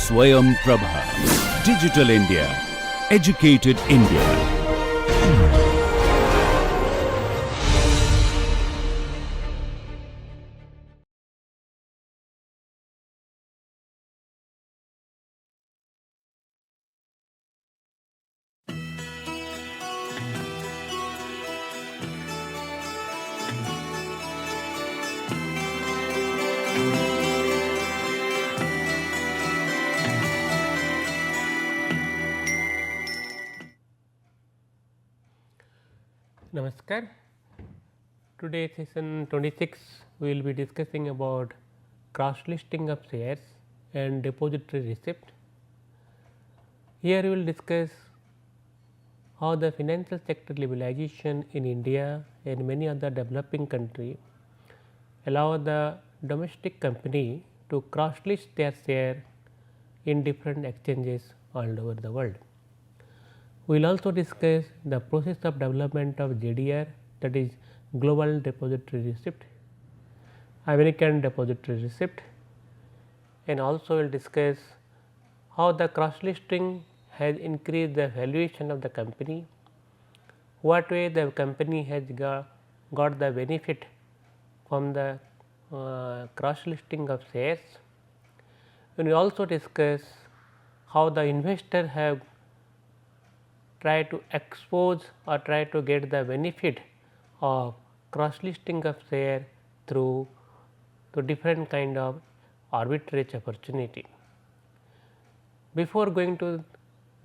Swayam Prabha. Digital India. Educated India. Namaskar. Today session 26 we will be discussing about cross listing of shares and depository receipt. Here we will discuss how the financial sector liberalization in India and many other developing countries allow the domestic company to cross list their share in different exchanges all over the world. We will also discuss the process of development of GDR, that is Global Depository Receipt, American Depository Receipt, and also we will discuss how the cross listing has increased the valuation of the company, what way the company has got the benefit from the cross listing of shares. We will also discuss how the investor have try to expose or try to get the benefit of cross listing of share through to different kind of arbitrage opportunity. Before going to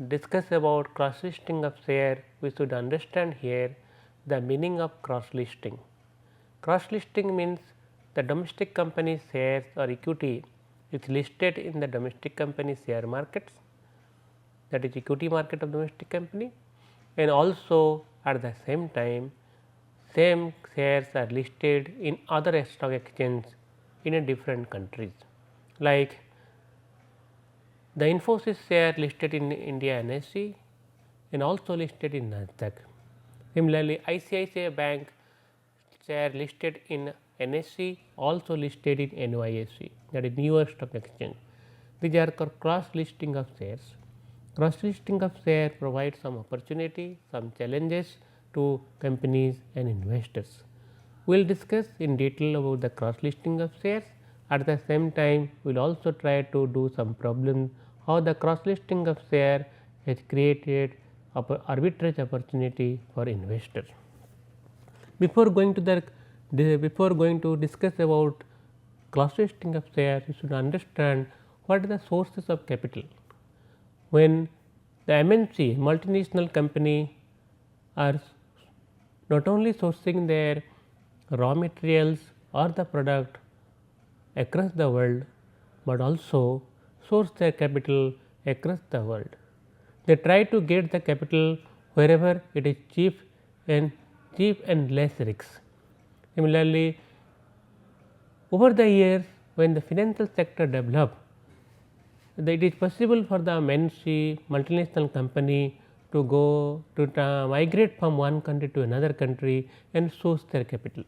discuss about cross listing of share, we should understand here the meaning of cross listing. Cross listing means the domestic company shares or equity is listed in the domestic company share markets, that is equity market of domestic company, and also at the same time same shares are listed in other stock exchange in a different countries. Like the Infosys share listed in India NSE and also listed in Nasdaq. Similarly, ICICI Bank share listed in NSE, also listed in NYSE, that is New York Stock Exchange. These are cross listing of shares. Cross listing of share provides some opportunity, some challenges to companies and investors. We will discuss in detail about the cross listing of shares. At the same time, we will also try to do some problems how the cross listing of share has created arbitrage opportunity for investors. Before going to discuss about cross listing of shares, you should understand what are the sources of capital. When the MNC multinational company are not only sourcing their raw materials or the product across the world, but also source their capital across the world. They try to get the capital wherever it is cheap and less risk. Similarly, over the years when the financial sector developed, it is possible for the MNC multinational company to go to migrate from one country to another country and source their capital.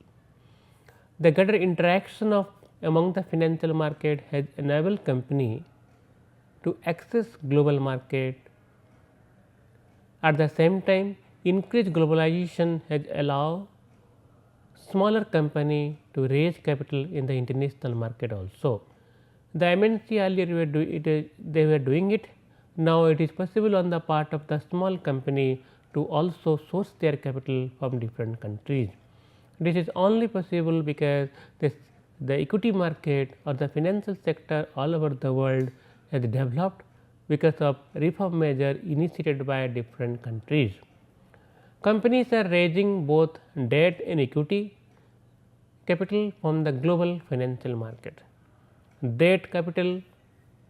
The greater interaction of among the financial market has enabled company to access global market. At the same time, increased globalization has allowed smaller company to raise capital in the international market also. The MNC earlier they were doing it, now it is possible on the part of the small company to also source their capital from different countries. This is only possible because the equity market or the financial sector all over the world has developed because of reform measure initiated by different countries. Companies are raising both debt and equity capital from the global financial market. Debt capital,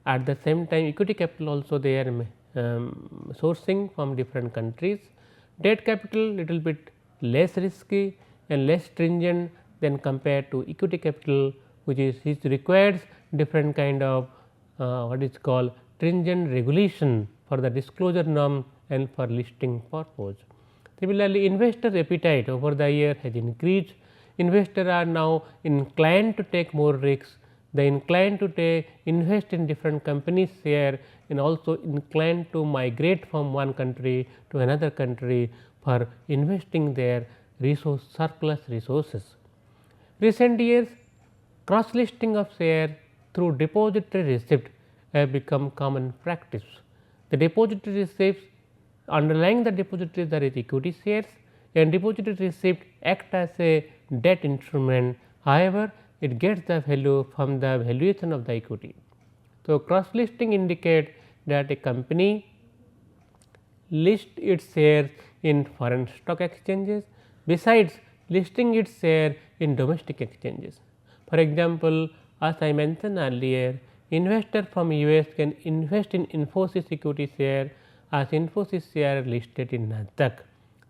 at the same time equity capital also they are sourcing from different countries. Debt capital little bit less risky and less stringent than compared to equity capital, which requires different kind of what is called stringent regulation for the disclosure norm and for listing purpose. Similarly, investor appetite over the year has increased. Investors are now inclined to take more risks they inclined to invest in different companies share and also inclined to migrate from one country to another country for investing their surplus resources. Recent years, cross listing of shares through depository receipt have become common practice. The depository receipts, underlying the depository there is equity shares, and depository receipt act as a debt instrument. However, it gets the value from the valuation of the equity. So, cross listing indicates that a company lists its shares in foreign stock exchanges besides listing its share in domestic exchanges. For example, as I mentioned earlier, investor from US can invest in Infosys equity share as Infosys share listed in Nasdaq.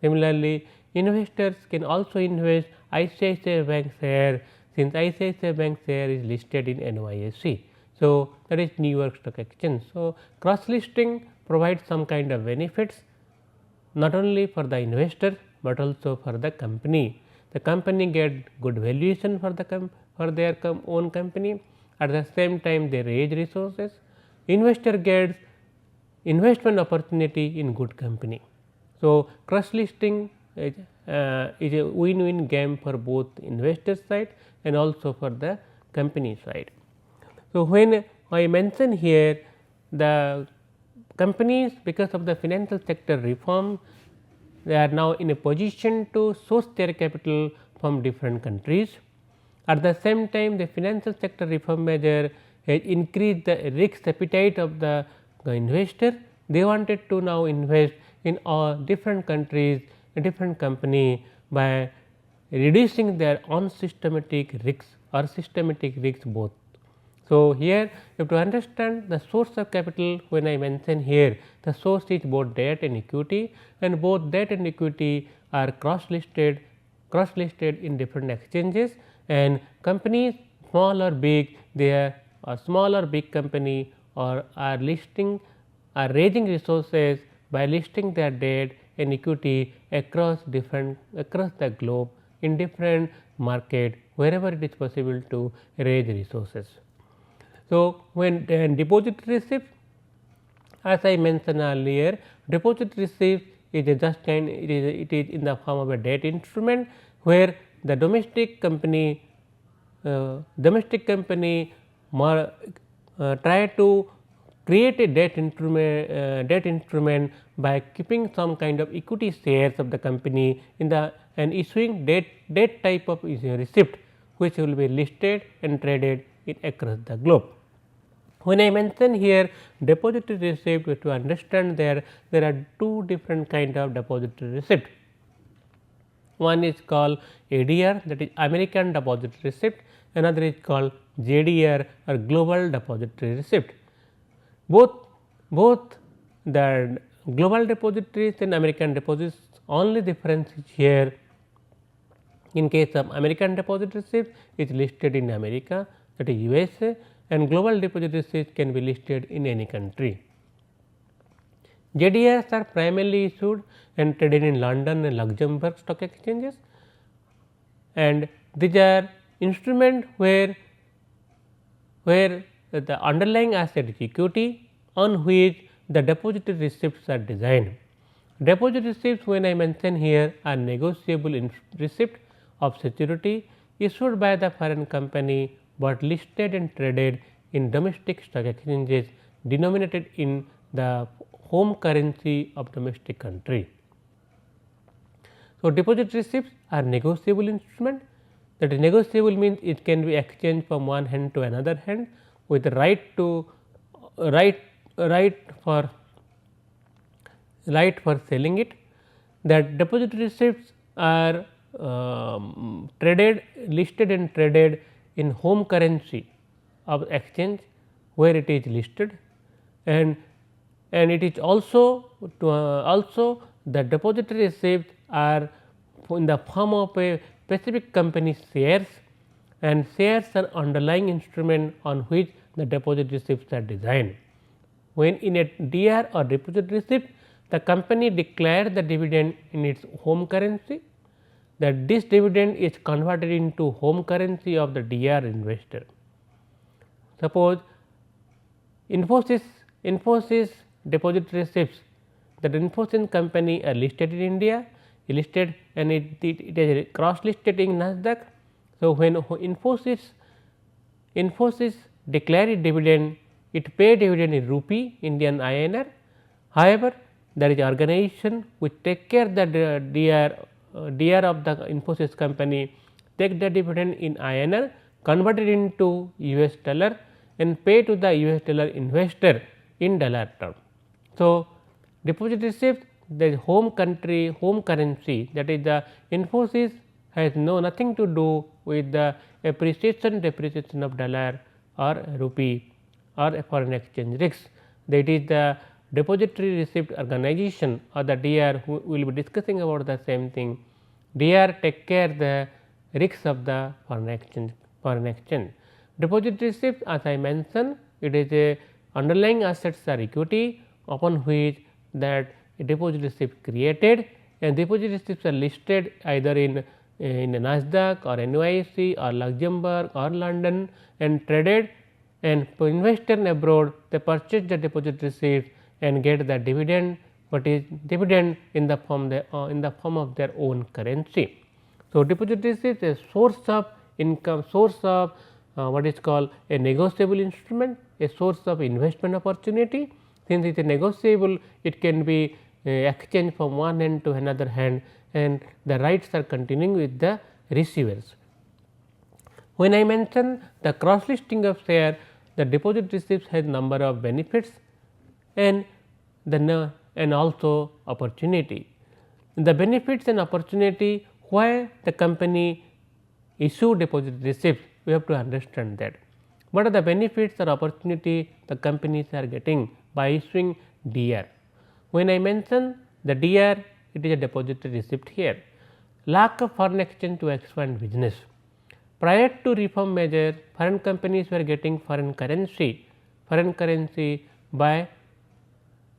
Similarly, investors can also invest ICICI Bank share since ICICI Bank share is listed in NYSE. So, that is New York Stock Exchange. So, cross listing provides some kind of benefits not only for the investor, but also for the company. The company get good valuation for their own company. At the same time, they raise resources. Investor gets investment opportunity in good company. So, cross listing is a win-win game for both investor side and also for the company side. So, when I mention here the companies, because of the financial sector reform, they are now in a position to source their capital from different countries. At the same time, the financial sector reform measure has increased the risk appetite of the investor. They wanted to now invest in all different countries, different company by reducing their unsystematic risks or systematic risks both. So, here you have to understand the source of capital. When I mention here, the source is both debt and equity, and both debt and equity are cross listed in different exchanges, and companies small or big, they are a small or big company or are raising resources by listing their debt and equity across the globe in different market wherever it is possible to raise resources. So, when depository receipt, as I mentioned earlier, depository receipt is it is in the form of a debt instrument, where the domestic company try to create a debt instrument by keeping some kind of equity shares of the company in the and issuing debt type of receipt, which will be listed and traded across the globe. When I mention here depository receipt, to understand there are two different kind of depository receipt. One is called ADR, that is American Depository Receipt, another is called JDR or Global Depository Receipt. Both the global depositories and American deposits, only difference is here. In case of American Depository Receipt, it is listed in America, that is USA, and global depository receipts can be listed in any country. JDRs are primarily issued and traded in London and Luxembourg stock exchanges, and these are instruments where the underlying asset is equity on which the depository receipts are designed. Depository receipts, when I mention here, are negotiable receipt of security issued by the foreign company, but listed and traded in domestic stock exchanges denominated in the home currency of domestic country. So, depository receipts are negotiable instrument, that is negotiable means it can be exchanged from one hand to another hand with the right for selling it. That depository receipts are listed and traded in home currency of exchange where it is listed, and it is also the depository receipts are in the form of a specific company shares, and shares are underlying instrument on which the depository receipts are designed. When in a DR or depository receipt, the company declares the dividend in its home currency, that this dividend is converted into home currency of the DR investor. Suppose Infosys depository receipts, that Infosys company are listed in India, listed and it is cross listed in Nasdaq. So, when Infosys declare a dividend, it pay dividend in rupee Indian INR. However, there is organization which take care that DR of the Infosys company take the dividend in INR, convert it into US dollar and pay to the US dollar investor in dollar term. So, deposit receipt, the home country, home currency, that is the Infosys has nothing to do with the appreciation depreciation of dollar or rupee or foreign exchange risks. That is the depository receipt organization or the DR who will be discussing about the same thing. DR take care the risks of the foreign exchange. Depository receipt, as I mentioned, it is a underlying assets or equity upon which that deposit receipt created, and deposit receipts are listed either in Nasdaq or NYSE or Luxembourg or London and traded, and for investor abroad they purchase the deposit receipt and get the dividend, what is dividend in the form of their own currency. So, deposit receipt is a source of income, source of what is called a negotiable instrument, a source of investment opportunity. Since it is negotiable, it can be exchanged from one hand to another hand, and the rights are continuing with the receivers. When I mention the cross listing of share, the deposit receipts has number of benefits and also opportunity. The benefits and opportunity, why the company issue deposit receipts, we have to understand that. What are the benefits or opportunity the companies are getting by issuing DR? When I mention the DR, it is a depository receipt here. Lack of foreign exchange to expand business. Prior to reform measure, foreign companies were getting foreign currency by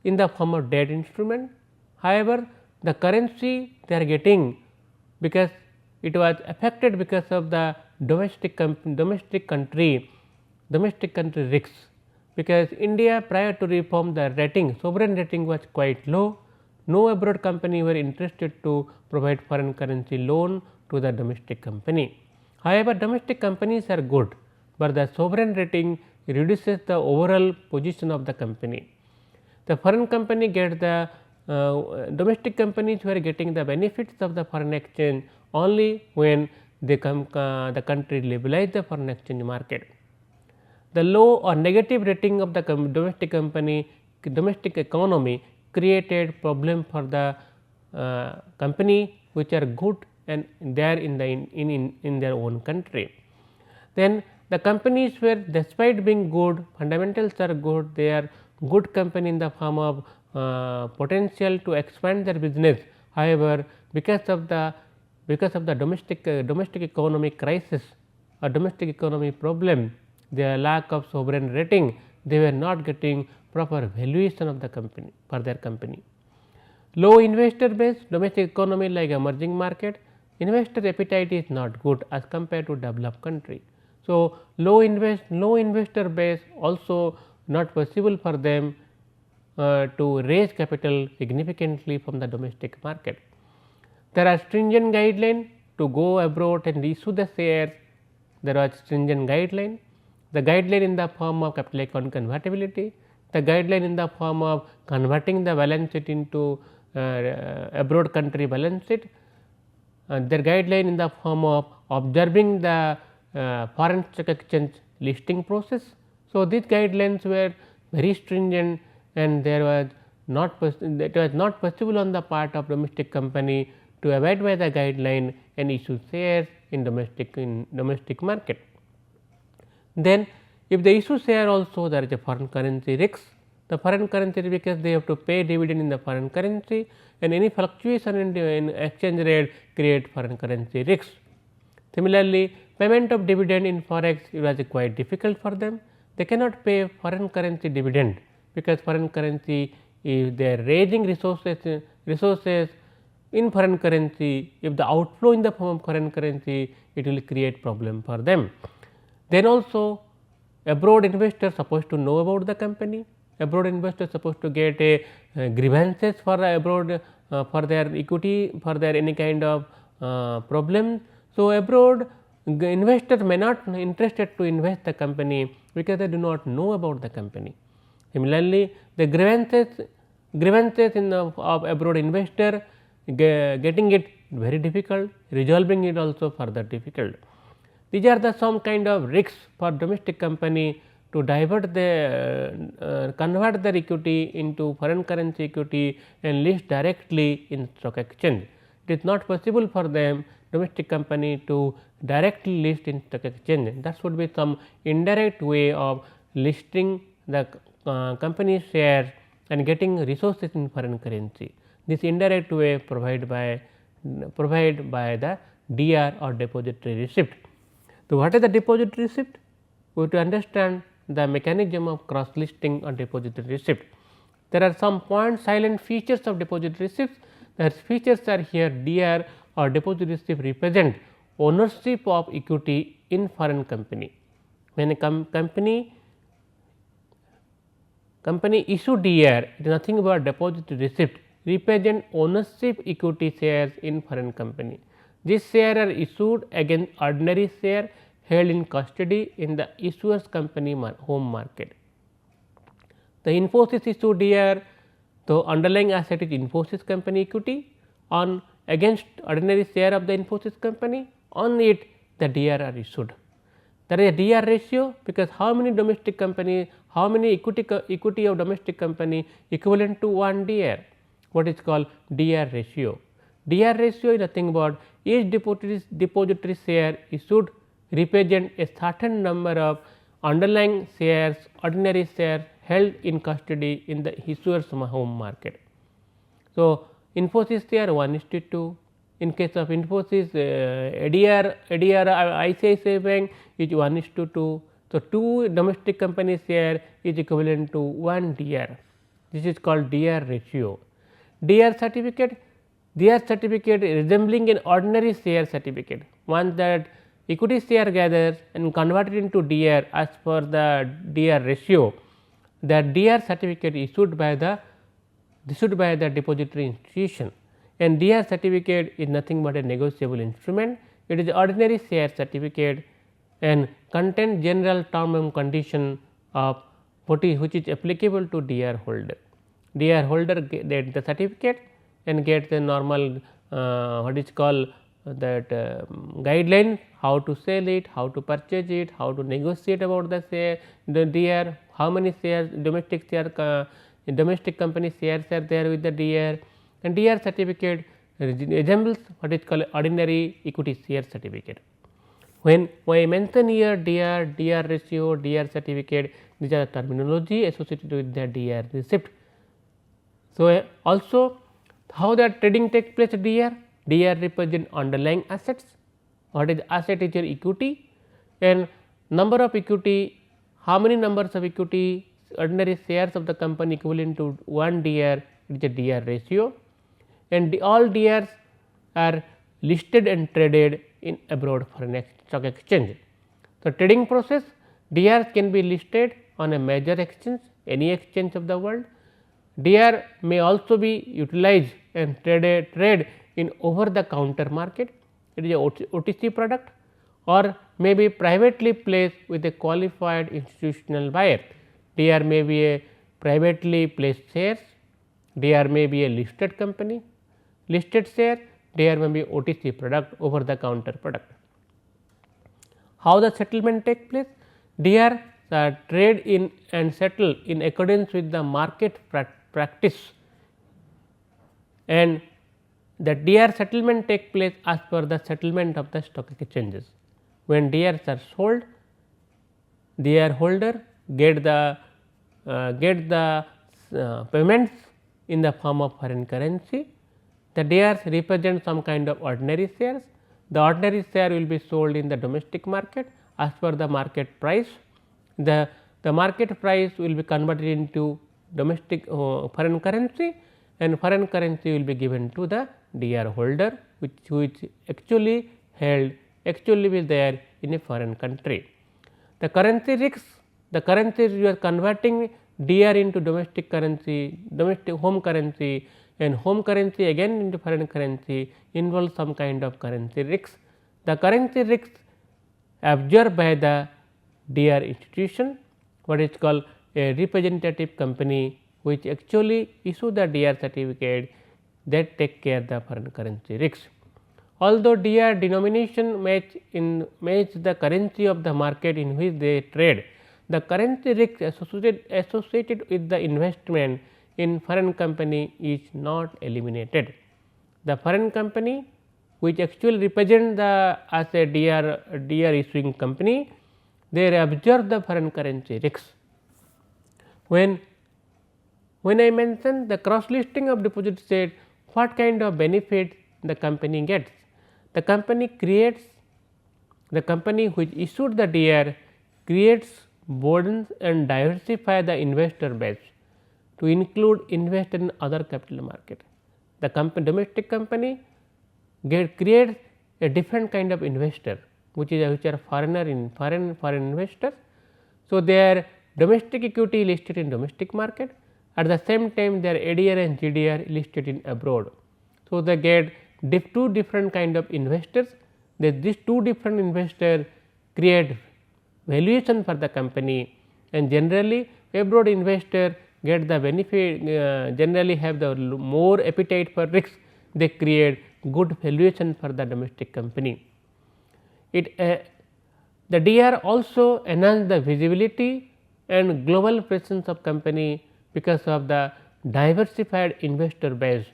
in the form of debt instrument. However, the currency they are getting because it was affected because of the domestic country risks, because India prior to reform the rating, sovereign rating was quite low. No abroad company were interested to provide foreign currency loan to the domestic company. However, domestic companies are good, but the sovereign rating reduces the overall position of the company. The foreign company get the domestic companies were getting the benefits of the foreign exchange only when they the country liberalize the foreign exchange market. The low or negative rating of the domestic economy created problem for the company which are good and they are in their own country. Then the companies were, despite being good, fundamentals are good, they are good company in the form of potential to expand their business. However, because of the domestic economic crisis or domestic economy problem, their lack of sovereign rating, they were not getting proper valuation of the company for their company. Low investor base, domestic economy like emerging market, investor appetite is not good as compared to developed country. So, low investor base also not possible for them to raise capital significantly from the domestic market. There are stringent guidelines to go abroad and issue the shares. There are stringent guidelines. The guideline in the form of capital account convertibility, the guideline in the form of converting the balance sheet into abroad country balance sheet, their guideline in the form of observing the foreign stock exchange listing process. So, these guidelines were very stringent and there was not possible on the part of domestic company to abide by the guideline and issue shares in domestic market. Then if they issue share also, there is a foreign currency risk. The foreign currency because they have to pay dividend in the foreign currency and any fluctuation in exchange rate create foreign currency risks. Similarly, payment of dividend in forex was quite difficult for them. They cannot pay foreign currency dividend because foreign currency, if they are raising resources in foreign currency, if the outflow in the form of foreign currency, it will create problem for them. Then also abroad investor supposed to know about the company, abroad investor supposed to get a grievances for abroad for their equity, for their any kind of problem. So, abroad investors may not interested to invest the company because they do not know about the company. Similarly, the grievances in the of abroad investor getting it very difficult, resolving it also further difficult. These are the some kind of risks for domestic company to divert the convert their equity into foreign currency equity and list directly in stock exchange. It is not possible for them domestic company to directly list in stock exchange. That should be some indirect way of listing the company shares and getting resources in foreign currency. This indirect way provided by the DR or depository receipt. So, what is the depository receipt? We have to understand the mechanism of cross listing or depository receipt. There are some point silent features of depository receipts. The features are here. DR or depository receipt represent ownership of equity in foreign company. When a company issue DR, it is nothing but depository receipt represent ownership equity shares in foreign company. These shares are issued against ordinary share held in custody in the issuer's company home market. The Infosys issue DR, the underlying asset is Infosys company equity on against ordinary share of the Infosys company, on it the DR are issued. There is a DR ratio, because how many domestic company, how many equity of domestic company equivalent to 1 DR, what is called DR ratio. DR ratio is nothing but each depository share issued represent a certain number of underlying shares, ordinary shares held in custody in the issuer's home market. So, Infosys share 1:2. In case of Infosys, ADR ICICI Bank is 1:2. So, 2 domestic company share is equivalent to 1 DR. This is called DR ratio. DR certificate resembling an ordinary share certificate, one that equity share gathers and converted into DR as per the DR ratio. The DR certificate issued by the depository institution, and DR certificate is nothing but a negotiable instrument. It is ordinary share certificate and contains general term and condition of which is applicable to DR holder. DR holder get the certificate and get the normal what is called that guideline, how to sell it, how to purchase it, how to negotiate about the share, the DR, how many shares domestic company shares are there with the DR, and DR certificate resembles what is called ordinary equity share certificate. When I mention here DR ratio, DR certificate, these are terminology associated with the DR receipt. So, also how the trading takes place DR represent underlying assets. What is asset is your equity, and number of equity, how many numbers of equity ordinary shares of the company equivalent to 1 DR, it is a DR ratio, and all DRs are listed and traded in abroad foreign stock exchange. So, trading process, DRs can be listed on a major exchange, any exchange of the world. DR may also be utilized and trade in over the counter market. It is a OTC product, or may be privately placed with a qualified institutional buyer. DR may be a privately placed shares, DR may be a listed company, listed share, DR may be OTC product, over the counter product. How the settlement take place? DR trade in and settle in accordance with the market practice, and the DR settlement take place as per the settlement of the stock exchanges. When DRs are sold, DR holder get the payments in the form of foreign currency. The DRs represent some kind of ordinary shares. The ordinary share will be sold in the domestic market as per the market price. The market price will be converted into domestic foreign currency, and foreign currency will be given to the DR holder, which actually will there in a foreign country. The currency risks the currencies you are converting DR into domestic currency, domestic home currency, and home currency again into foreign currency involves some kind of currency risk. The currency risk absorbed by the DR institution, what is called a representative company, which actually issue the DR certificate that take care the foreign currency risk. Although DR denomination match the currency of the market in which they trade, the currency risk associated with the investment in foreign company is not eliminated. The foreign company which actually represent the as a DR issuing company, they absorb the foreign currency risks. When I mention the cross listing of deposit said, what kind of benefit the company gets? The company which issued the DR creates burdens and diversify the investor base to include investor in other capital market. The domestic company creates a different kind of investor, which are foreign investors. So, their domestic equity listed in domestic market, at the same time their ADR and GDR listed in abroad. So, they get two different kind of investors. These two different investors create valuation for the company, and generally abroad investor get the benefit, generally have the more appetite for risk, they create good valuation for the domestic company. The DR also enhance the visibility and global presence of company because of the diversified investor base,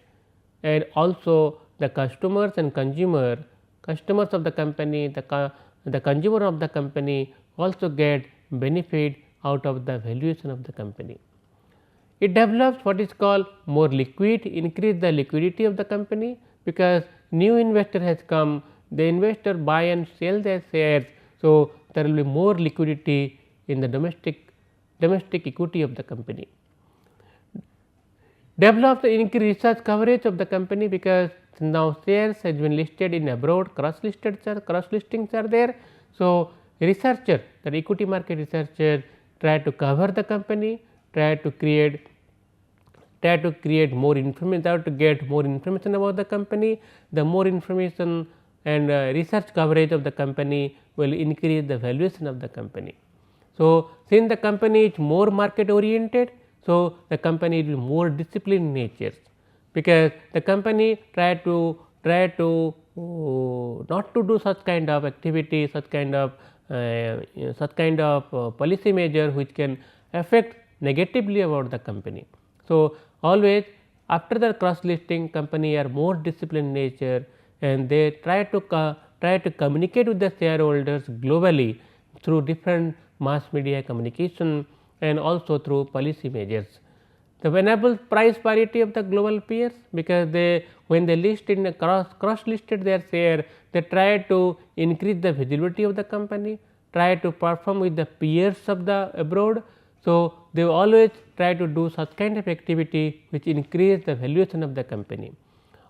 and also the customers and customers of the company, the consumer of the company also get benefit out of the valuation of the company. It develops what is called more liquid, increase the liquidity of the company, because new investor has come, the investor buy and sell their shares. So, there will be more liquidity in the domestic equity of the company. Develops the increased research coverage of the company, because now shares has been listed in abroad, cross listings are there. So, researcher, the equity market researcher try to cover the company, try to create more information, try to get more information about the company. The more information and research coverage of the company will increase the valuation of the company. So, since the company is more market oriented, so the company is more disciplined in nature, because the company try to not to do such kind of activity, such kind of policy measure which can affect negatively about the company. So, always after the cross listing, company are more disciplined in nature, and they try to communicate with the shareholders globally through different mass media communication and also through policy measures. The enable price parity of the global peers, because when they list in a cross listed their share, they try to increase the visibility of the company, try to perform with the peers of the abroad. So, they always try to do such kind of activity which increase the valuation of the company,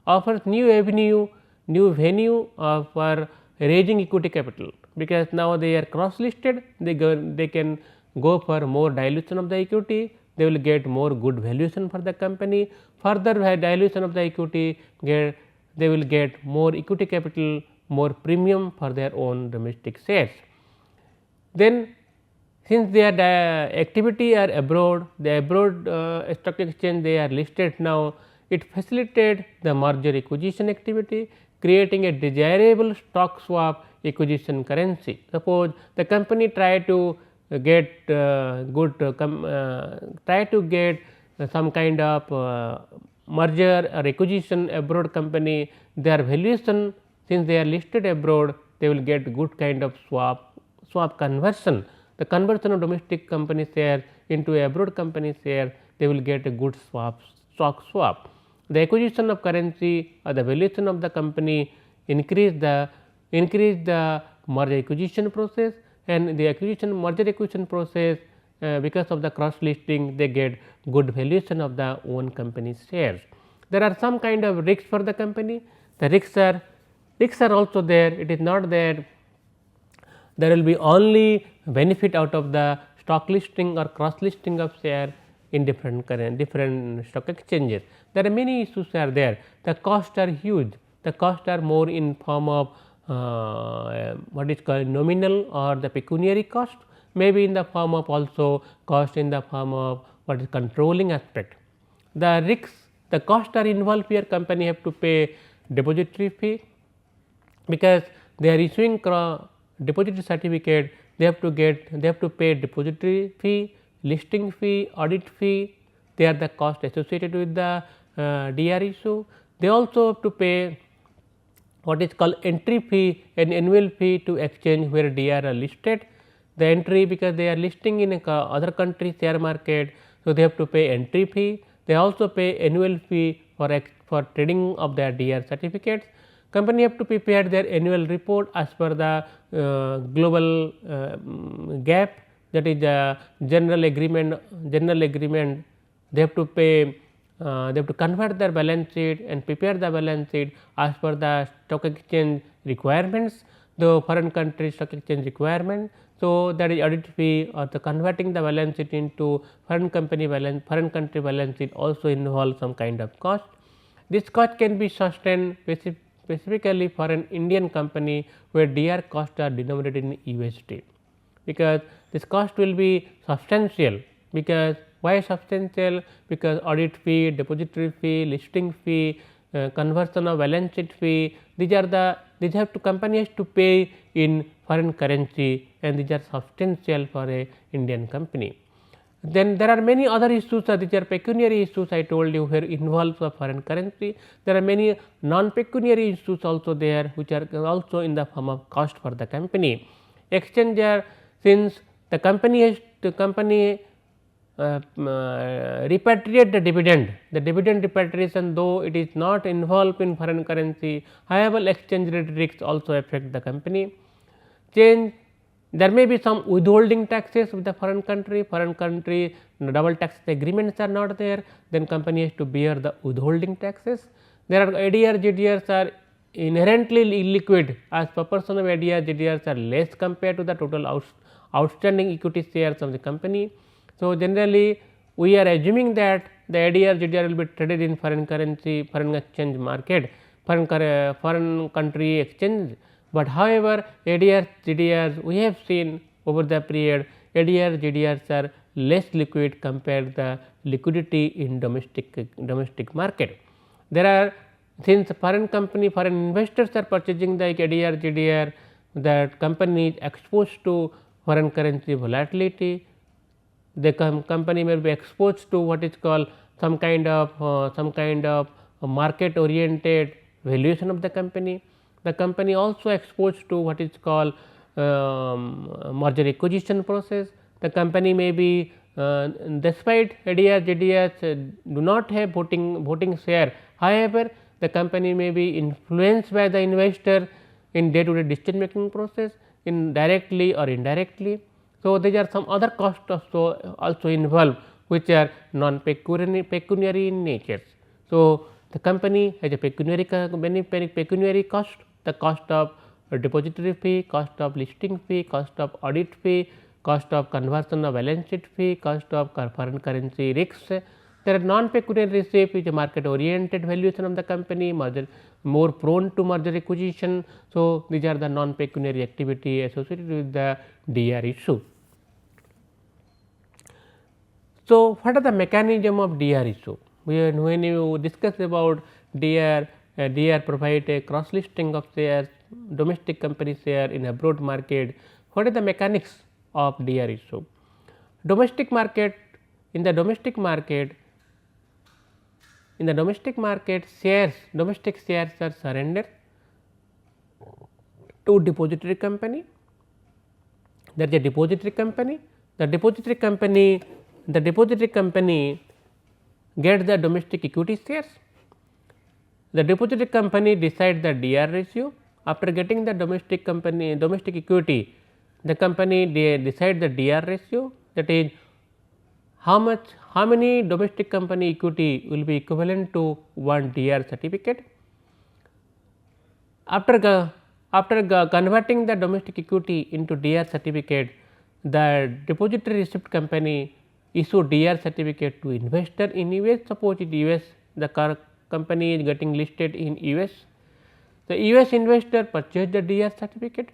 offers new avenue, new venue for raising equity capital, because now they are cross listed, they can go for more dilution of the equity, they will get more good valuation for the company. Further dilution of the equity, they will get more equity capital, more premium for their own domestic shares. Then since their activity are abroad, the abroad stock exchange they are listed now, it facilitates the merger acquisition activity, creating a desirable stock swap acquisition currency. Suppose the company try to get some kind of merger or acquisition abroad company, their valuation, since they are listed abroad, they will get good kind of swap conversion. The conversion of domestic company share into abroad company share, they will get a good stock swap. The acquisition of currency or the valuation of the company increase the merger acquisition process, and the merger acquisition process, because of the cross listing, they get good valuation of the own company shares. There are some kind of risks for the company. The risks are also there. It is not that There will be only benefit out of the stock listing or cross listing of share in different stock exchanges. There are many issues are there. The costs are huge. The costs are more in form of what is called nominal or the pecuniary cost, maybe in the form of also cost in the form of what is controlling aspect. The risks, the costs are involved here. Company have to pay depository fee, because they are issuing depository certificate, they have to pay depository fee, listing fee, audit fee. They are the cost associated with the DR issue. They also have to pay what is called entry fee, an annual fee to exchange where DR are listed. The entry, because they are listing in a other country share market, so they have to pay entry fee. They also pay annual fee for trading of their DR certificates. Company have to prepare their annual report as per the global gap, that is the general agreement. They have to pay, they have to convert their balance sheet and prepare the balance sheet as per the stock exchange requirements, the foreign country stock exchange requirement. So, that is audit fee or the converting the balance sheet into foreign country balance sheet also involves some kind of cost. This cost can be sustained specifically for an Indian company where DR costs are denominated in USD, because this cost will be substantial. Because why substantial? Because audit fee, depository fee, listing fee, conversion of balance sheet fee, these have to company has to pay in foreign currency, and these are substantial for a Indian company. Then there are many other issues, these are pecuniary issues I told you, where involves a foreign currency. There are many non pecuniary issues also there, which are also in the form of cost for the company. Exchanger, since the company has to repatriate the dividend repatriation, though it is not involved in foreign currency, however exchange rate risks also affect the company. Change, there may be some withholding taxes with the foreign country, double tax agreements are not there, then company has to bear the withholding taxes. There are ADR, GDRs are inherently illiquid, as proportion of ADR, GDRs are less compared to the total outstanding equity shares of the company. So, generally we are assuming that the ADR, GDR will be traded in foreign currency, foreign exchange market, foreign country exchange. But however, ADR, GDRs we have seen over the period, ADR, GDRs are less liquid compared to the liquidity in domestic market. There are, since foreign investors are purchasing the ADR, GDR, that company is exposed to foreign currency volatility. The company may be exposed to what is called some kind of market oriented valuation of the company. The company also exposed to what is called merger acquisition process. The company may be despite ADR, GDRs do not have voting share, however, the company may be influenced by the investor in day to day decision making process directly or indirectly. So, there are some other costs also involved, which are non pecuniary in nature. So, the company has a pecuniary cost, the cost of depository fee, cost of listing fee, cost of audit fee, cost of conversion of balance sheet fee, cost of foreign currency risks. There are non pecuniary receipts, which is market oriented valuation of the company, more prone to merger acquisition. So, these are the non pecuniary activity associated with the DR issue. So, what are the mechanism of DR issue? When you discuss about DR, DR provide a cross listing of shares, domestic company share in abroad market. What is the mechanics of DR issue? Domestic market, in the domestic market shares, domestic shares are surrendered to depository company. There is a depository company. The depository company gets the domestic equity shares. The depository company decides the DR ratio. After getting the domestic equity, the company decides the DR ratio, that is how many domestic company equity will be equivalent to one DR certificate. After after converting the domestic equity into DR certificate, the depository receipt company issue DR certificate to investor in US. Suppose it US, the company is getting listed in US. The US investor purchased the DR certificate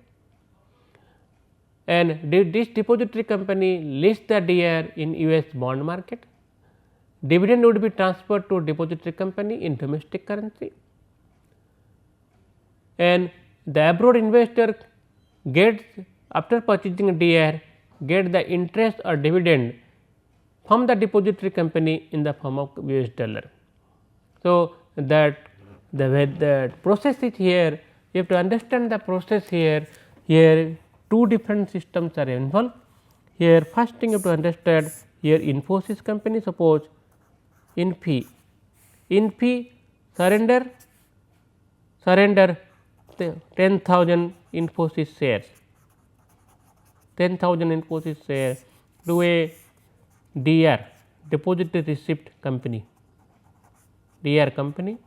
and this depository company lists the DR in US bond market. Dividend would be transferred to depository company in domestic currency, and the abroad investor gets, after purchasing DR, get the interest or dividend from the depository company in the form of US dollar. So, that the process is here, you have to understand the process here. Here two different systems are involved. Here first thing you have to understand, here Infosys company, suppose Infi surrender 10,000 Infosys shares, 10,000 Infosys shares to a DR, depository receipt company, DR company.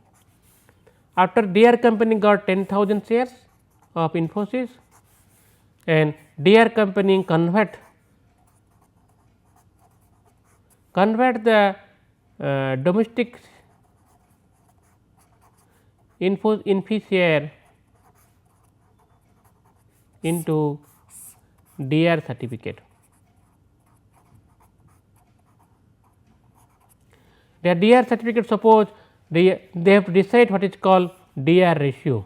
After DR company got 10,000 shares of Infosys, and DR company convert the domestic Infi share into DR certificate. The DR certificate, suppose they have to decide what is called DR ratio,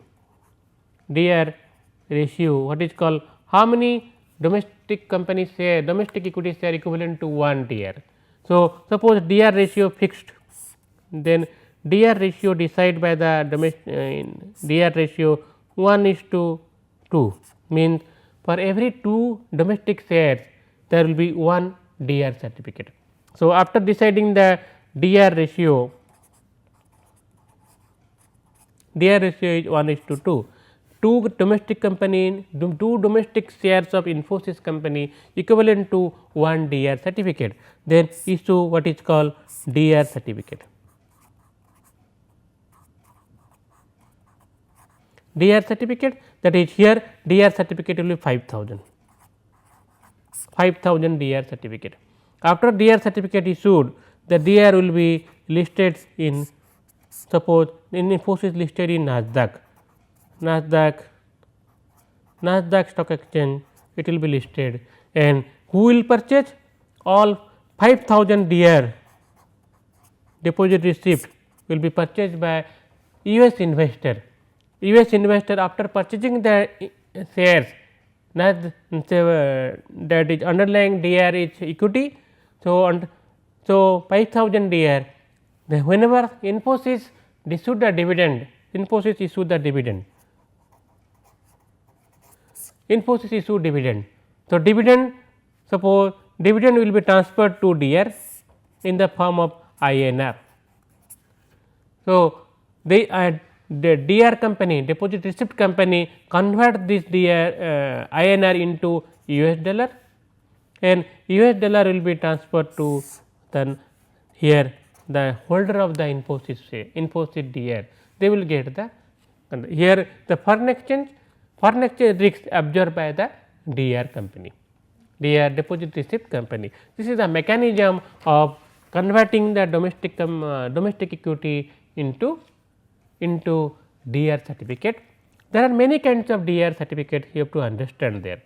what is called how many domestic company share, domestic equity share equivalent to 1 DR. So, suppose DR ratio fixed, then DR ratio decided by the DR ratio 1:2, means for every 2 domestic shares there will be 1 DR certificate. So, after deciding the DR ratio is 1:2. 2 domestic company, 2 domestic shares of Infosys company equivalent to 1 DR certificate, then issue what is called DR certificate. DR certificate, that is here DR certificate will be 5,000 DR certificate. After DR certificate issued, the DR will be listed in, suppose in Infosys listed in Nasdaq stock exchange, it will be listed, and who will purchase? All 5,000 DR depository receipt will be purchased by US investor. US investor, after purchasing the shares, that is underlying DR is equity. So, 5,000 DR, whenever Infosys issued the dividend, Infosys issued dividend. So, dividend, suppose dividend will be transferred to DR in the form of INR. So, the DR company, deposit receipt company, convert this DR INR into US dollar, and US dollar will be transferred to then here the holder of the Infosys DR, they will get the, here the foreign exchange risk absorbed by the DR company, DR deposit receipt company. This is the mechanism of converting the domestic equity into DR certificate. There are many kinds of DR certificate, you have to understand there.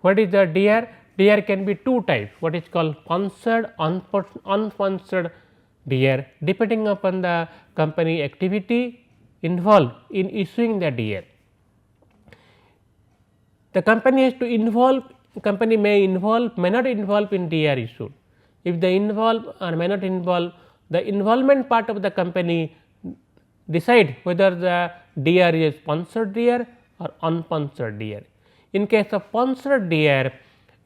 What is the DR? DR can be 2 types, what is called sponsored, unsponsored DR, depending upon the company activity involved in issuing the DR. The company has to involve, company may involve, may not involve in DR issue. If they involve or may not involve, the involvement part of the company decide whether the DR is sponsored DR or unsponsored DR. In case of sponsored DR,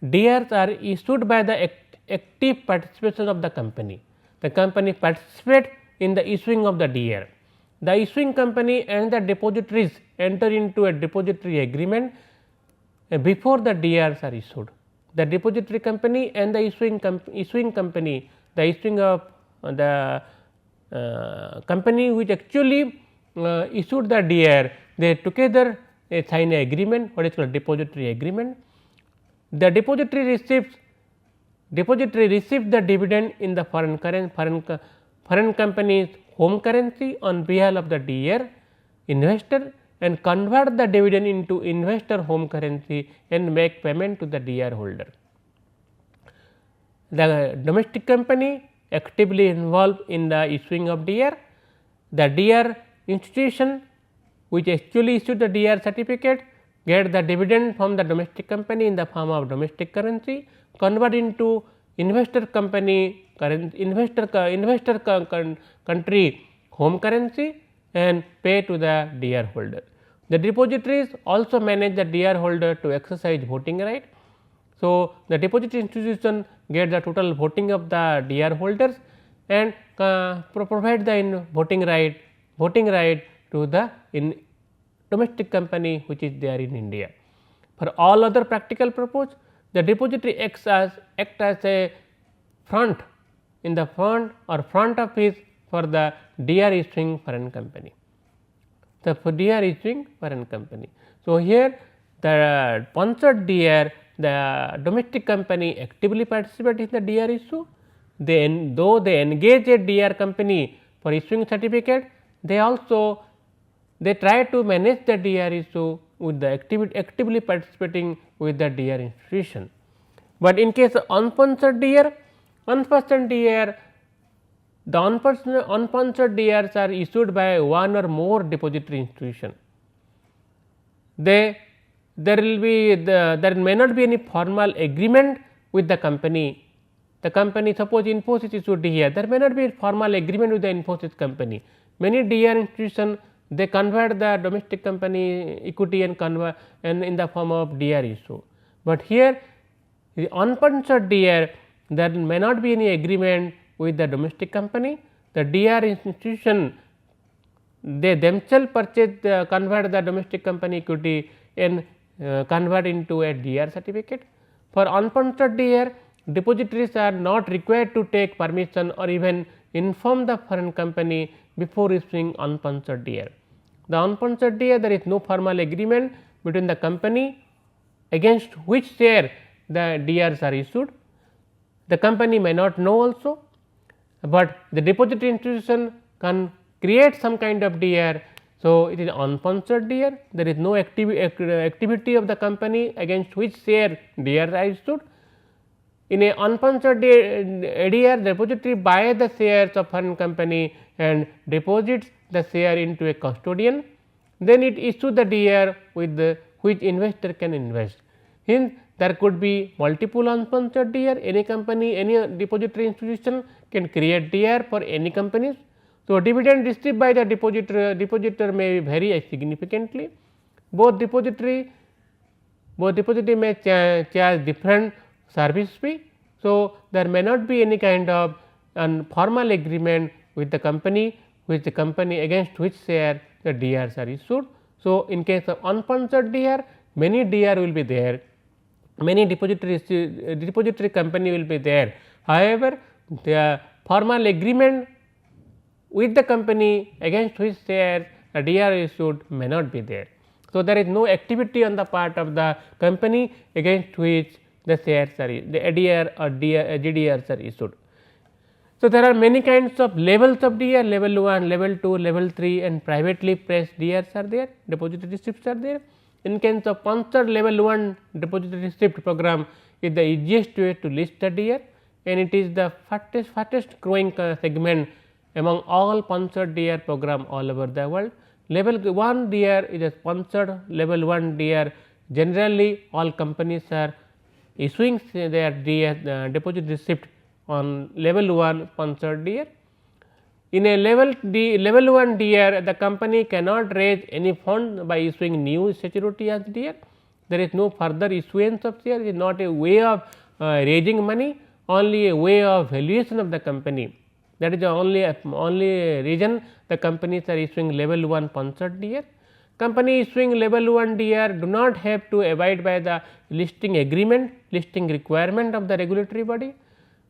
DRs are issued by the active participation of the company. The company participate in the issuing of the DR. The issuing company and the depositories enter into a depository agreement before the DRs are issued. The depository company and the issuing company, the issuing of the company which actually issued the DR, they together sign a agreement, what is called depository agreement. The depository receives the dividend in the foreign company's home currency on behalf of the DER investor and convert the dividend into investor home currency and make payment to the DER holder. The domestic company actively involved in the issuing of DER. The DER institution which actually issued the DER certificate get the dividend from the domestic company in the form of domestic currency, convert into investor company country home currency and pay to the DER holder. The depositories also manage the DER holder to exercise voting right. So, the depository institution get the total voting of the DER holders and provide the voting right to the domestic company which is there in India. For all other practical purpose, the depository acts as a front office for the DER issuing foreign company. So, here the sponsored DER, the domestic company actively participate in the DER issue. Though they engage a DER company for issuing certificate, they try to manage the DER issue with the actively participating with the DER institution. But in case of unsponsored DER, the unsponsored DERs are issued by one or more depository institution. There may not be any formal agreement with the company. The company, suppose Infosys issued DER, there may not be a formal agreement with the Infosys company. Many DER institutions they convert the domestic company equity and convert and in the form of DER issue. But here the unsponsored DER, there may not be any agreement with the domestic company. The DER institution they themselves convert the domestic company equity and convert into a DER certificate. For unsponsored DER, depositories are not required to take permission or even inform the foreign company before issuing unsponsored DER. The unsponsored DER, there is no formal agreement between the company against which share the DERs are issued. The company may not know also, but the depository institution can create some kind of DER. So, it is unsponsored DER, there is no activity of the company against which share DER are issued. In a unsponsored DER, the depository buys the shares of foreign company and deposits the share into a custodian, then it issues the DER with which investor can invest. Hence, there could be multiple unsponsored DER, any company, any depository institution can create DER for any companies. So, dividend received by the depositor may vary significantly. Both depository may charge different service fee. So, there may not be any kind of formal agreement with the company against which share the DERs are issued. So, in case of unsponsored DER, many DER will be there, many depository company will be there. However, the formal agreement with the company against which share a DER issued may not be there. So, there is no activity on the part of the company against which the shares are the DER or GDRs are issued. So, there are many kinds of levels of DER, level 1, level 2, level 3 and privately pressed DERs are there, depository receipts are there. In case of sponsored level 1 depository receipt program is the easiest way to list the DER and it is the fastest growing segment among all sponsored DER program all over the world. Level 1 DER is a sponsored level 1 DER, generally all companies are issuing their DER deposit receipt on level 1 sponsored DER. In a level 1 DER, the company cannot raise any fund by issuing new security as DER. There is no further issuance of shares, it is not a way of raising money, only a way of valuation of the company. That is the only reason the companies are issuing level 1 sponsored DER. Company issuing level 1 DER do not have to abide by the listing agreement, listing requirement of the regulatory body.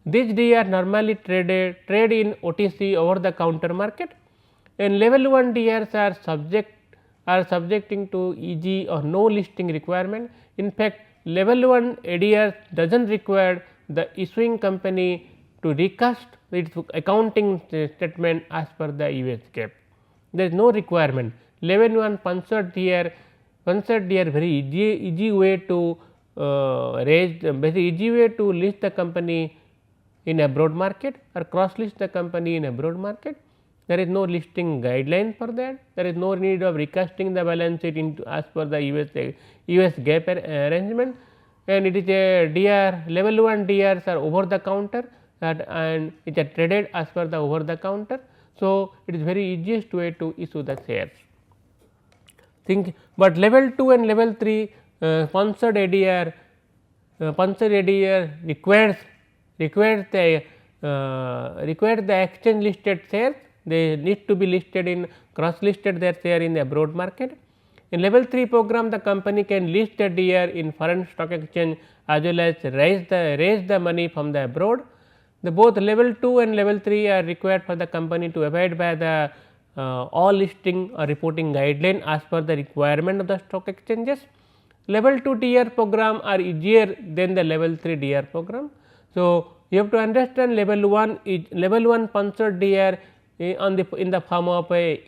These DER normally trade in OTC over the counter market and level 1 DERs are are subjecting to EG or no listing requirement. In fact, level 1 ADR does not require the issuing company to recast its accounting statement as per the US GAAP. There is no requirement. Level 1 punctured here very easy way to easy way to list the company in abroad market or cross list the company in abroad market. There is no listing guideline for that. There is no need of recasting the balance sheet into as per the US GAAP arrangement, and it is a DR level 1 DRs are over the counter and it is traded as per the over the counter. So, it is very easiest way to issue the shares. But level 2 and level 3 sponsored ADR requires the exchange listed shares. They need to be listed in cross listed their share in the abroad market. In level 3 program, the company can list the DR in foreign stock exchange as well as raise the money from the abroad. The both level 2 and level 3 are required for the company to abide by the all listing or reporting guideline as per the requirement of the stock exchanges. Level 2 DR program are easier than the level 3 DR program. So, you have to understand level 1 is level 1 sponsored DR in the form of a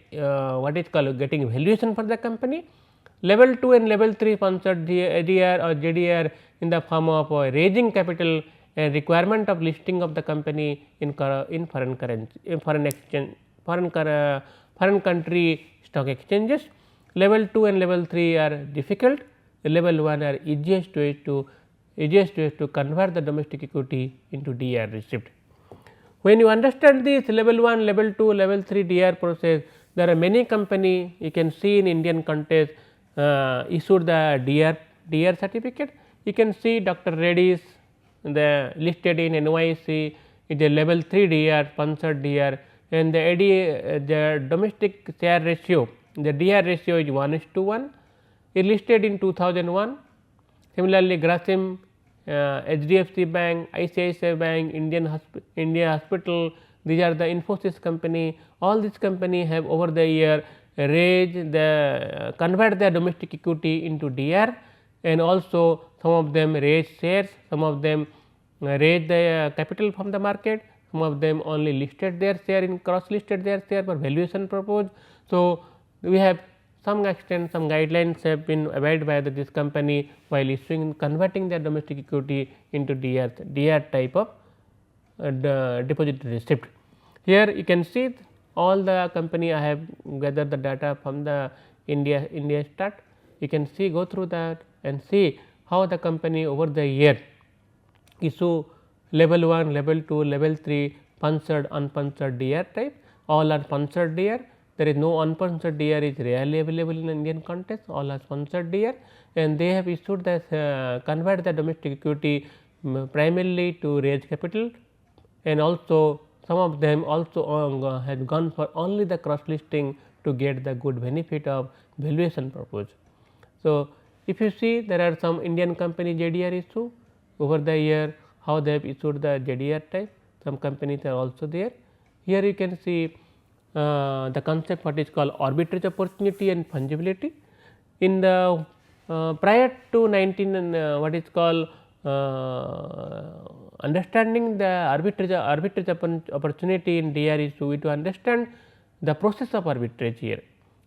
what is called getting valuation for the company. Level 2 and level 3 sponsored DR or JDR in the form of raising capital and requirement of listing of the company in foreign currency, in foreign exchange, foreign country stock exchanges. Level 2 and level 3 are difficult. Level 1 are easiest way to convert the domestic equity into DR receipt. When you understand this level 1, level 2, level 3 DR process, there are many company you can see in Indian context issued the DR certificate. You can see Dr. Reddy's the listed in NYC is a level 3 DR sponsored DR, and the domestic share ratio, the DR ratio is 1:1. It listed in 2001. Similarly, Grasim, HDFC Bank, ICICI Bank, India Hospital, these are the Infosys company. All these company have over the year convert their domestic equity into DR, and also some of them raise shares, some of them raise the capital from the market, some of them only listed their share in cross listed their share for valuation purpose. So, we have some extent some guidelines have been abided by this company while issuing converting their domestic equity into DR type of depository receipt. Here you can see all the company I have gathered the data from the India start. You can see go through that and see how the company over the year issue level 1, level 2, level 3 sponsored unpunctured DR type, all are sponsored DR. There is no unpunctured DR is rarely available in Indian context, all are sponsored DR, and they have issued the convert the domestic equity primarily to raise capital, and also some of them also have gone for only the cross listing to get the good benefit of valuation purpose. So, if you see there are some Indian company JDR issue over the year, how they have issued the JDR type, some companies are also there. Here you can see the concept what is called arbitrage opportunity and fungibility. In the prior to 19 what is called understanding the arbitrage opportunity in DR issue, to understand the process of arbitrage here.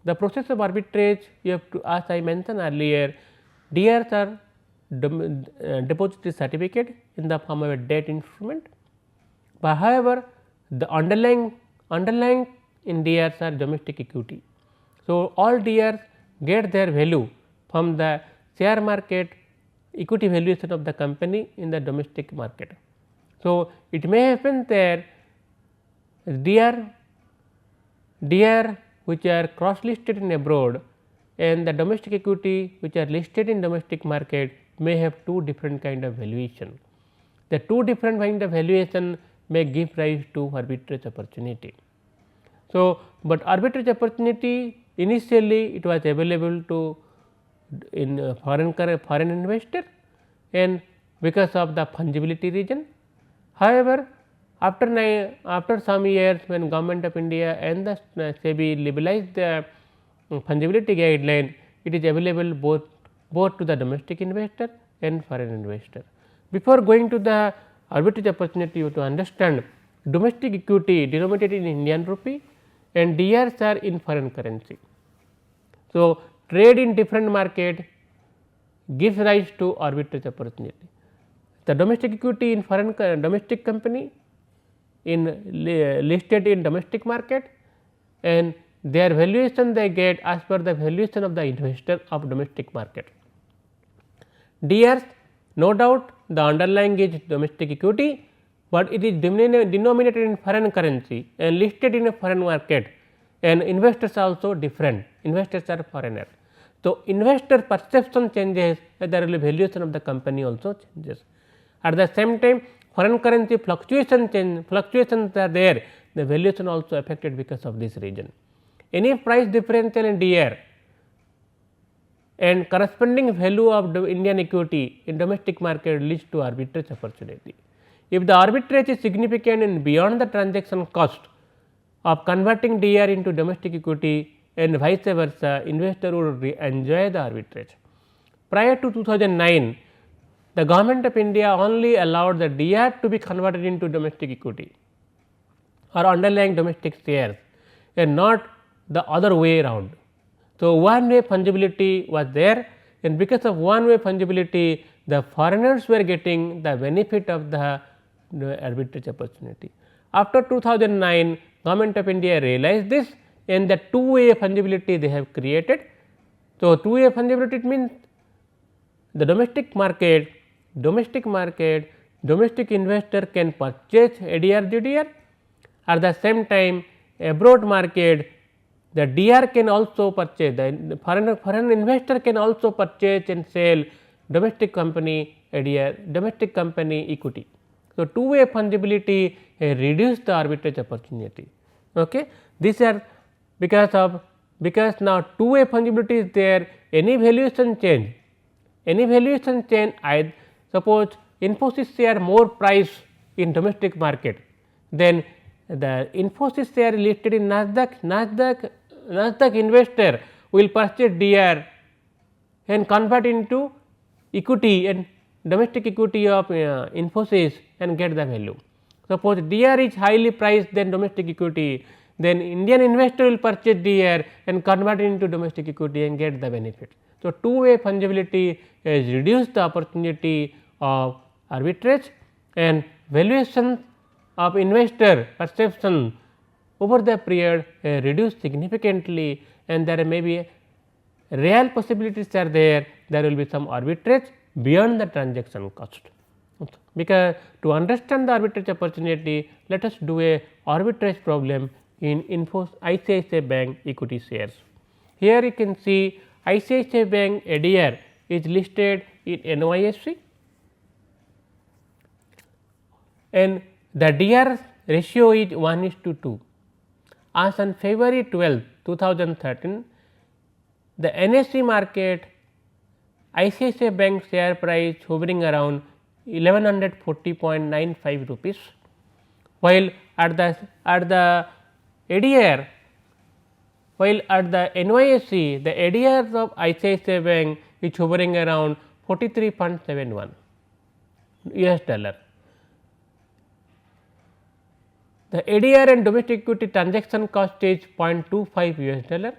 The process of arbitrage you have to, as I mentioned earlier, DRs are depository certificate in the form of a debt instrument, but however, the underlying in DRs are domestic equity. So, all DRs get their value from the share market equity valuation of the company in the domestic market. So, it may happen there DR which are cross listed in abroad and the domestic equity which are listed in domestic market may have two different kind of valuation. The two different kind of valuation may give rise to arbitrage opportunity. So, but arbitrage opportunity initially it was available to in foreign investor, and because of the fungibility reason. However, after some years when Government of India and the SEBI liberalized the fungibility guideline, it is available both to the domestic investor and foreign investor. Before going to the arbitrage opportunity, you have to understand domestic equity denominated in Indian rupee and DRs are in foreign currency. So, trade in different market gives rise to arbitrage opportunity. The domestic equity in foreign domestic company listed in domestic market and their valuation they get as per the valuation of the investor of domestic market. DRs, no doubt the underlying is domestic equity, but it is denominated in foreign currency and listed in a foreign market and investors are also different, investors are foreigner. So, investor perception changes and there will be valuation of the company also changes. At the same time foreign currency fluctuations are there, the valuation also affected because of this reason. Any price differential in DR and corresponding value of the Indian equity in domestic market leads to arbitrage opportunity. If the arbitrage is significant and beyond the transaction cost of converting DR into domestic equity and vice versa, investor would enjoy the arbitrage. Prior to 2009, the government of India only allowed the DR to be converted into domestic equity or underlying domestic shares and not the other way around. So, one way fungibility was there and because of one way fungibility the foreigners were getting the benefit of the arbitrage opportunity. After 2009, government of India realized this and the two way fungibility they have created. So, two way fungibility means the domestic investor can purchase ADR GDR, at the same time abroad market the DR can also purchase, the foreign investor can also purchase and sell domestic company ADR, domestic company equity. So, two way fungibility reduce the arbitrage opportunity. Okay. These are because now two way fungibility is there, any valuation change, I suppose Infosys share more price in domestic market, then the Infosys share listed in Nasdaq investor will purchase DR and convert into equity and domestic equity of Infosys and get the value. Suppose DR is highly priced than domestic equity, then Indian investor will purchase DR and convert it into domestic equity and get the benefit. So, two way fungibility has reduced the opportunity of arbitrage and valuation of investor perception over the period reduced significantly and there may be real possibilities are there will be some arbitrage beyond the transaction cost. Because to understand the arbitrage opportunity, let us do a arbitrage problem in ICICI Bank equity shares. Here you can see ICICI Bank ADR is listed in NYSE and the DR ratio is 1:2. As on February 12, 2013, the NSE market ICICI Bank share price hovering around 1140.95 rupees, while at the ADR, while at the NYSE the ADR of ICICI Bank is hovering around 43.71 US dollar. The ADR and domestic equity transaction cost is 0.25 US dollar.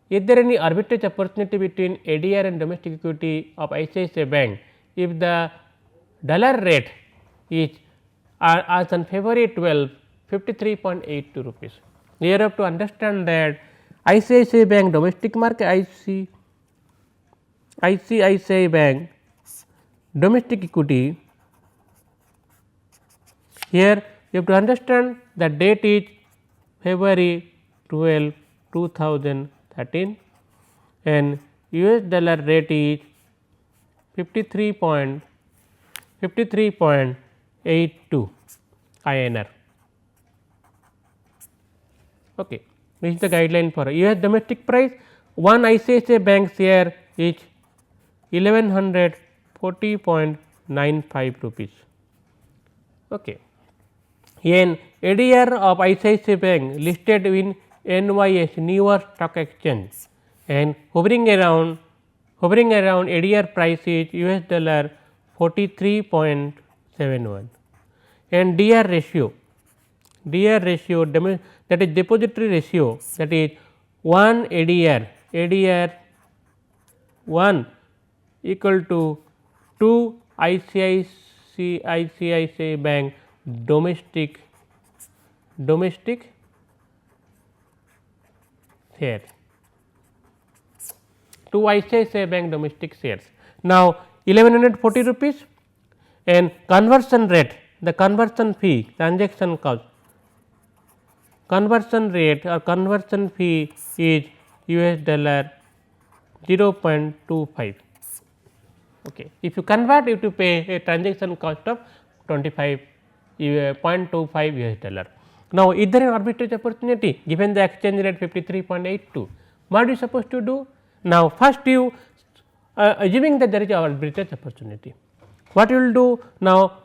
Is there any arbitrage opportunity between ADR and domestic equity of ICICI Bank if the dollar rate is as on February 12 53.82 rupees. Here you have to understand that ICICI Bank domestic market ICICI Bank domestic equity, here you have to understand the date is February 12, 2013 and US dollar rate is 53.82 INR. Okay. This is the guideline for US domestic price. One ICICI Bank share is 1140.95 rupees. Okay. In ADR of ICICI Bank listed in NYSE New York Stock Exchange and hovering around ADR price is US dollar 43.71 and DR ratio that is depository ratio, that is 1 ADR 1 equal to 2 ICICI Bank domestic shares, 2 ICICI Bank domestic shares. Now, 1140 rupees and conversion rate, the conversion fee, transaction cost, conversion rate or conversion fee is US dollar 0.25. Okay. If you convert, you have to pay a transaction cost of 0.25 US dollar. Now, is there an arbitrage opportunity given the exchange rate 53.82? What are you supposed to do? Now, first you assuming that there is arbitrage opportunity, what you will do now?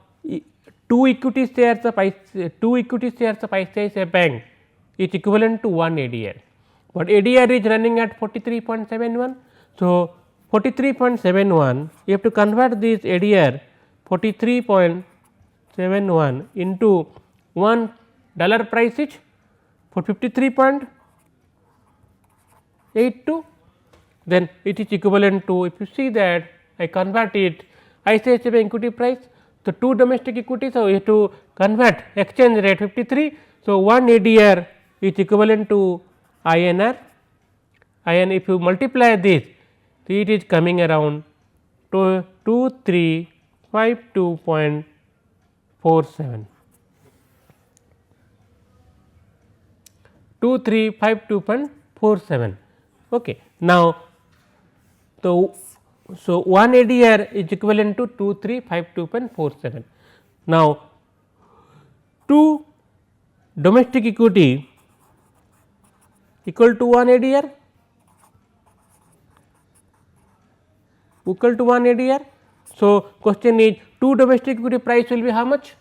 Two equity shares of ICICI Bank is equivalent to 1 ADR, but ADR is running at 43.71. So, 43.71 you have to convert this ADR 43.71 into $1 price each for 53.82, then it is equivalent to, if you see that I convert it ICICI Bank equity price. So, 2 domestic equities, so you have to convert exchange rate 53. So, 1 ADR is equivalent to INR, if you multiply this, it is coming around to 2352.47. 2352.47. Okay. Now, so 1 ADR is equivalent to 2352.47. Now, 2 domestic equity equal to 1 ADR, So, question is 2 domestic equity price will be how much?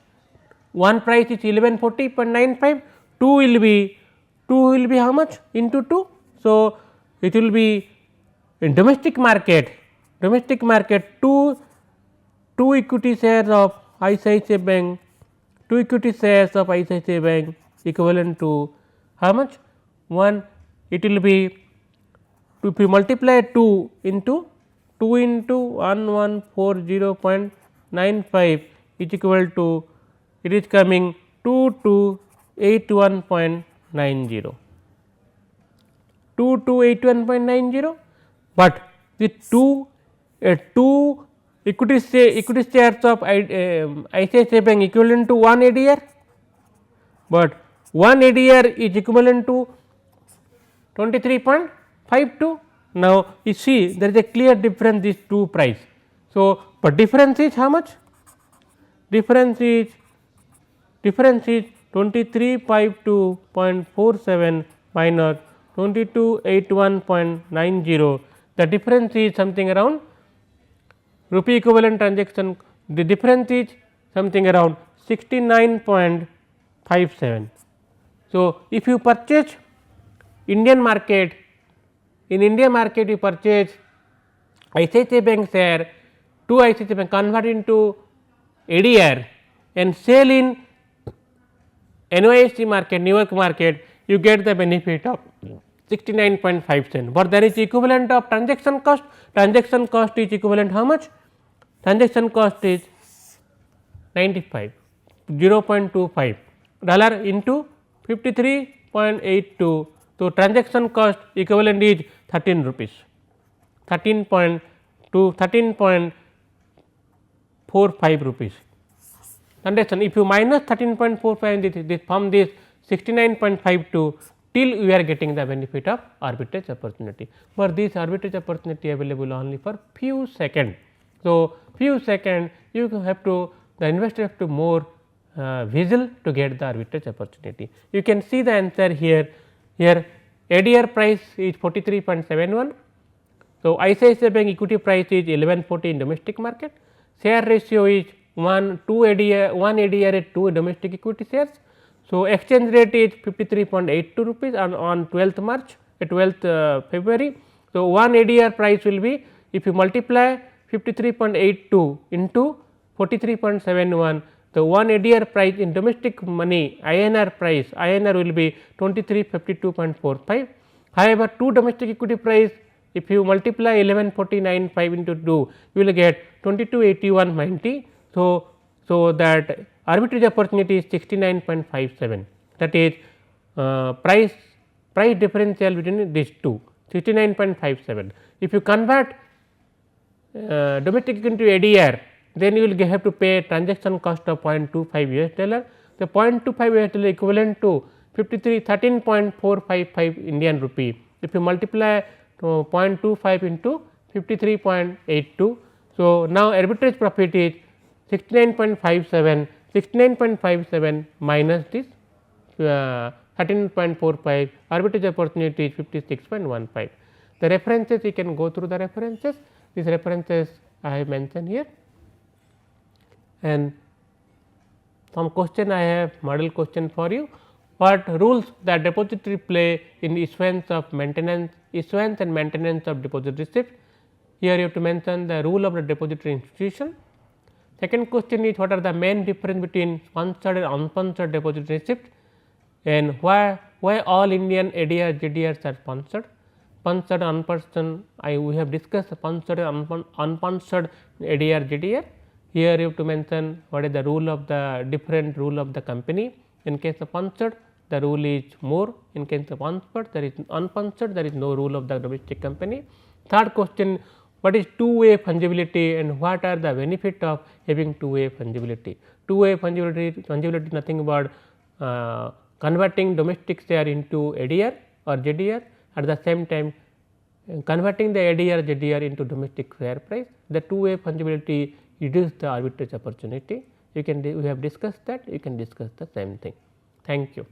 One price is 1140.95, 2 will be how much into 2. So, it will be in domestic market 2 equity shares of ICICI Bank, equivalent to how much? 1, it will be, if you multiply 2 into 1140.95 is equal to, it is coming 2281.90, 2281.90, but the 2 equity shares of ICICI Bank equivalent to 1 ADR, but 1 ADR is equivalent to 23.52. Now, you see there is a clear difference these two price. So, but difference is how much? Difference is 2352.47 minus 2281.90. The difference is something around rupee equivalent transaction. The difference is something around 69.57. So, if you purchase Indian market, in India market you purchase ICICI Bank share, 2 ICICI Bank, convert into ADR and sell in NYSE market, New York market, you get the benefit of 69.5 cents, but there is equivalent of transaction cost. Transaction cost is equivalent how much? Transaction cost is 95, 0.25 dollar into 53.82. So, transaction cost equivalent is 13 rupees, 13.45 rupees. Understand, if you minus 13.45 from this 69.52, till you are getting the benefit of arbitrage opportunity, but this arbitrage opportunity available only for few seconds. So, few seconds you have to, the investor have to more vigil to get the arbitrage opportunity. You can see the answer here. Here ADR price is 43.71. So, ICICI Bank equity price is 1140 in domestic market, share ratio is 1 ADR at 2 domestic equity shares. So, exchange rate is 53.82 rupees on 12th March, 12th February. So, one ADR price will be, if you multiply 53.82 into 43.71, the one ADR price in domestic money INR price, INR will be 2352.45. However, 2 domestic equity price, if you multiply 1149.5 into 2, you will get 2281.90. So, that arbitrage opportunity is 69.57, that is price differential between these two, 69.57. If you convert domestic into ADR, then you will have to pay transaction cost of 0.25 US dollar. The 0.25 US dollar equivalent to 13.455 Indian rupee. If you multiply 0.25 into 53.82. So, now arbitrage profit is 69.57 minus this 13.45, arbitrage opportunity is 56.15. The references, you can go through the references, these references I have mentioned here. And some question I have, model question for you. What rules the depository play in issuance and maintenance of deposit receipt? Here you have to mention the rule of the depository institution. Second question is, what are the main difference between sponsored and unsponsored deposit receipt, and why all Indian ADR GDRs are sponsored? Sponsored and unsponsored, we have discussed sponsored and unsponsored ADR GDR. Here you have to mention what is the rule of the different rule of the company. In case of sponsored, the rule is more. In case of unsponsored, there is no rule of the domestic company. Third question, what is two-way fungibility and what are the benefit of having two-way fungibility? Two-way fungibility is nothing but converting domestic share into ADR or GDR, at the same time converting the ADR GDR into domestic share price. The two-way fungibility reduce the arbitrage opportunity. We have discussed that, you can discuss the same thing. Thank you.